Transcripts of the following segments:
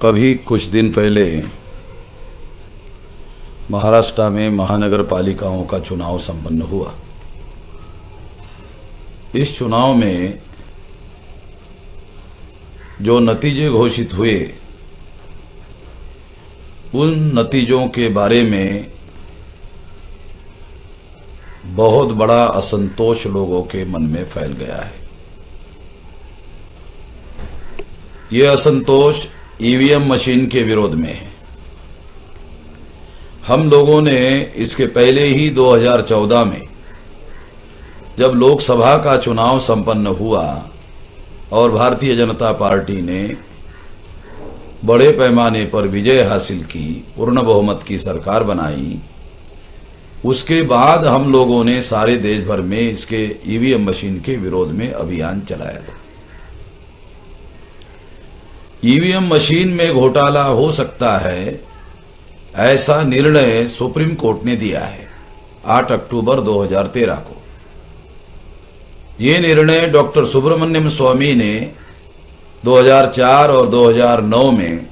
अभी कुछ दिन पहले महाराष्ट्र में महानगर पालिकाओं का चुनाव संपन्न हुआ। इस चुनाव में जो नतीजे घोषित हुए, उन नतीजों के बारे में बहुत बड़ा असंतोष लोगों के मन में फैल गया है। ये असंतोष ईवीएम मशीन के विरोध में है। हम लोगों ने इसके पहले ही 2014 में जब लोकसभा का चुनाव संपन्न हुआ और भारतीय जनता पार्टी ने बड़े पैमाने पर विजय हासिल की, पूर्ण बहुमत की सरकार बनाई, उसके बाद हम लोगों ने सारे देश भर में इसके ईवीएम मशीन के विरोध में अभियान चलाया था। ईवीएम मशीन में घोटाला हो सकता है, ऐसा निर्णय सुप्रीम कोर्ट ने दिया है 8 अक्टूबर 2013 को। ये निर्णय डॉक्टर सुब्रमण्यम स्वामी ने 2004 और 2009 में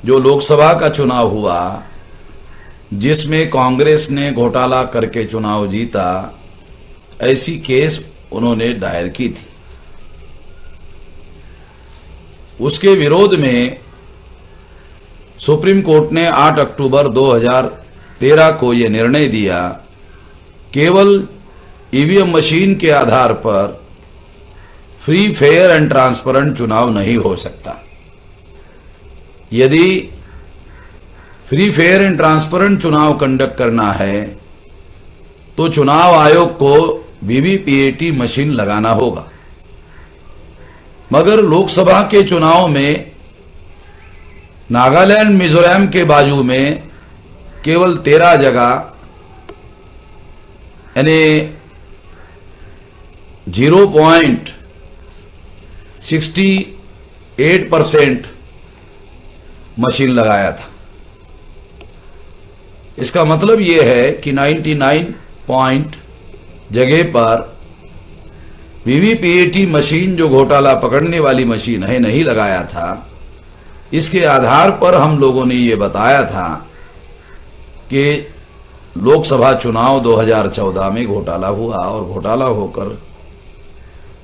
जो लोकसभा का चुनाव हुआ, जिसमें कांग्रेस ने घोटाला करके चुनाव जीता, ऐसी केस उन्होंने दायर की थी। उसके विरोध में सुप्रीम कोर्ट ने 8 अक्टूबर 2013 को यह निर्णय दिया, केवल ईवीएम मशीन के आधार पर फ्री, फेयर एंड ट्रांसपेरेंट चुनाव नहीं हो सकता। यदि फ्री, फेयर एंड ट्रांसपेरेंट चुनाव कंडक्ट करना है तो चुनाव आयोग को वीवीपीएटी मशीन लगाना होगा। मगर लोकसभा के चुनाव में नागालैंड, मिजोरम के बाजू में केवल 13 जगह यानी 0.68% मशीन लगाया था। इसका मतलब यह है कि 99 जगह पर वीवीपीएटी मशीन, जो घोटाला पकड़ने वाली मशीन है, नहीं लगाया था। इसके आधार पर हम लोगों ने ये बताया था कि लोकसभा चुनाव 2014 में घोटाला हुआ और घोटाला होकर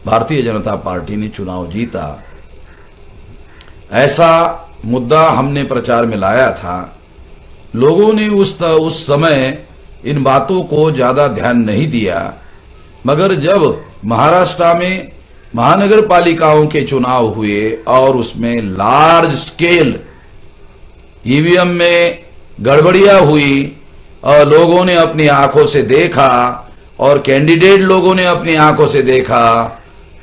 भारतीय जनता पार्टी ने चुनाव जीता। ऐसा मुद्दा हमने प्रचार में लाया था। लोगों ने उस समय इन बातों को ज्यादा ध्यान नहीं दिया। मगर जब महाराष्ट्र में महानगर पालिकाओं के चुनाव हुए और उसमें लार्ज स्केल ईवीएम में गड़बड़ियां हुई और लोगों ने अपनी आंखों से देखा और कैंडिडेट लोगों ने अपनी आंखों से देखा,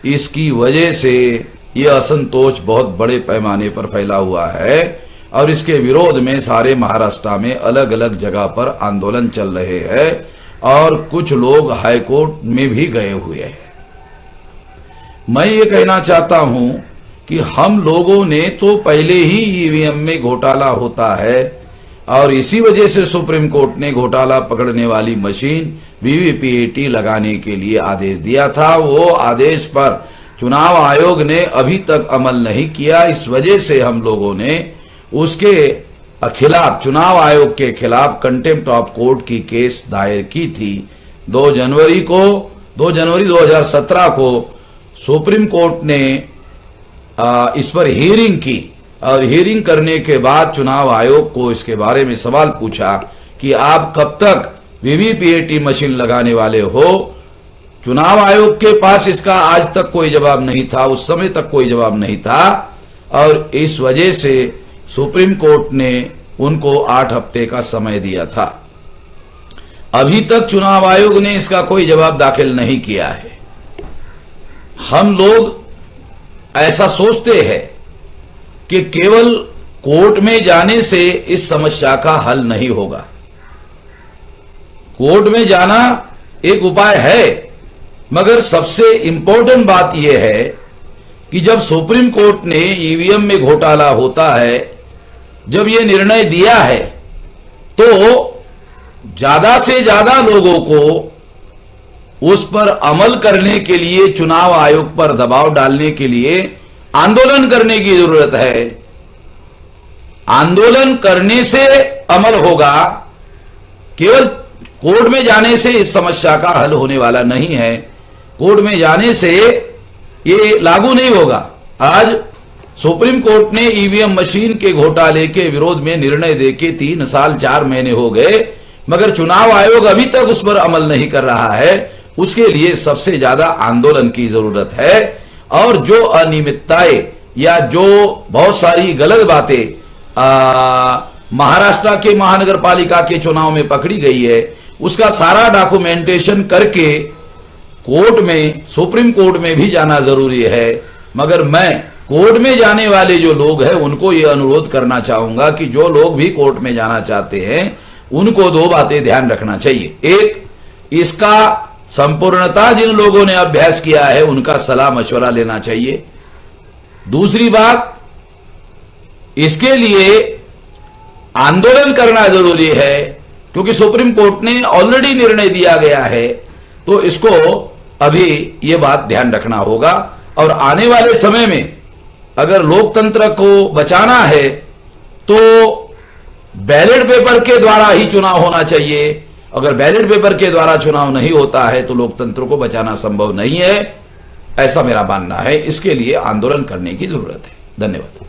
इसकी वजह से यह असंतोष बहुत बड़े पैमाने पर फैला हुआ है और इसके विरोध में सारे महाराष्ट्र में अलग अलग जगह पर आंदोलन चल रहे हैं और कुछ लोग हाईकोर्ट में भी गए हुए हैं। मैं ये कहना चाहता हूं कि हम लोगों ने तो पहले ही ईवीएम में घोटाला होता है और इसी वजह से सुप्रीम कोर्ट ने घोटाला पकड़ने वाली मशीन वीवीपीएटी लगाने के लिए आदेश दिया था। वो आदेश पर चुनाव आयोग ने अभी तक अमल नहीं किया। इस वजह से हम लोगों ने उसके खिलाफ, चुनाव आयोग के खिलाफ कंटेम्प्ट ऑफ कोर्ट की केस दायर की थी। 2 जनवरी 2017 को सुप्रीम कोर्ट ने इस पर हियरिंग की और हियरिंग करने के बाद चुनाव आयोग को इसके बारे में सवाल पूछा कि आप कब तक वीवीपीएटी मशीन लगाने वाले हो। चुनाव आयोग के पास इसका आज तक कोई जवाब नहीं था, उस समय तक कोई जवाब नहीं था और इस वजह से सुप्रीम कोर्ट ने उनको 8 हफ्ते का समय दिया था। अभी तक चुनाव आयोग ने इसका कोई जवाब दाखिल नहीं किया है। हम लोग ऐसा सोचते हैं कि केवल कोर्ट में जाने से इस समस्या का हल नहीं होगा। कोर्ट में जाना एक उपाय है, मगर सबसे इंपॉर्टेंट बात यह है कि जब सुप्रीम कोर्ट ने ईवीएम में घोटाला होता है, जब यह निर्णय दिया है, तो ज्यादा से ज्यादा लोगों को उस पर अमल करने के लिए, चुनाव आयोग पर दबाव डालने के लिए आंदोलन करने की जरूरत है। आंदोलन करने से अमल होगा, केवल कोर्ट में जाने से इस समस्या का हल होने वाला नहीं है। कोर्ट में जाने से ये लागू नहीं होगा। आज सुप्रीम कोर्ट ने ईवीएम मशीन के घोटाले के विरोध में निर्णय देके 3 साल 4 महीने हो गए, मगर चुनाव आयोग अभी तक उस पर अमल नहीं कर रहा है। उसके लिए सबसे ज्यादा आंदोलन की जरूरत है। और जो अनियमितताएं या जो बहुत सारी गलत बातें महाराष्ट्र के महानगर पालिका के चुनाव में पकड़ी गई है, उसका सारा डॉक्यूमेंटेशन करके कोर्ट में, सुप्रीम कोर्ट में भी जाना जरूरी है। मगर मैं कोर्ट में जाने वाले जो लोग हैं उनको यह अनुरोध करना चाहूंगा कि जो लोग भी कोर्ट में जाना चाहते हैं उनको 2 बातें ध्यान रखना चाहिए। एक, इसका संपूर्णता जिन लोगों ने अभ्यास किया है उनका सलाह मशवरा लेना चाहिए। दूसरी बात, इसके लिए आंदोलन करना जरूरी है, क्योंकि सुप्रीम कोर्ट ने ऑलरेडी निर्णय दिया गया है। तो इसको अभी ये बात ध्यान रखना होगा। और आने वाले समय में अगर लोकतंत्र को बचाना है तो बैलेट पेपर के द्वारा ही चुनाव होना चाहिए। अगर बैलेट पेपर के द्वारा चुनाव नहीं होता है तो लोकतंत्र को बचाना संभव नहीं है, ऐसा मेरा मानना है। इसके लिए आंदोलन करने की जरूरत है। धन्यवाद।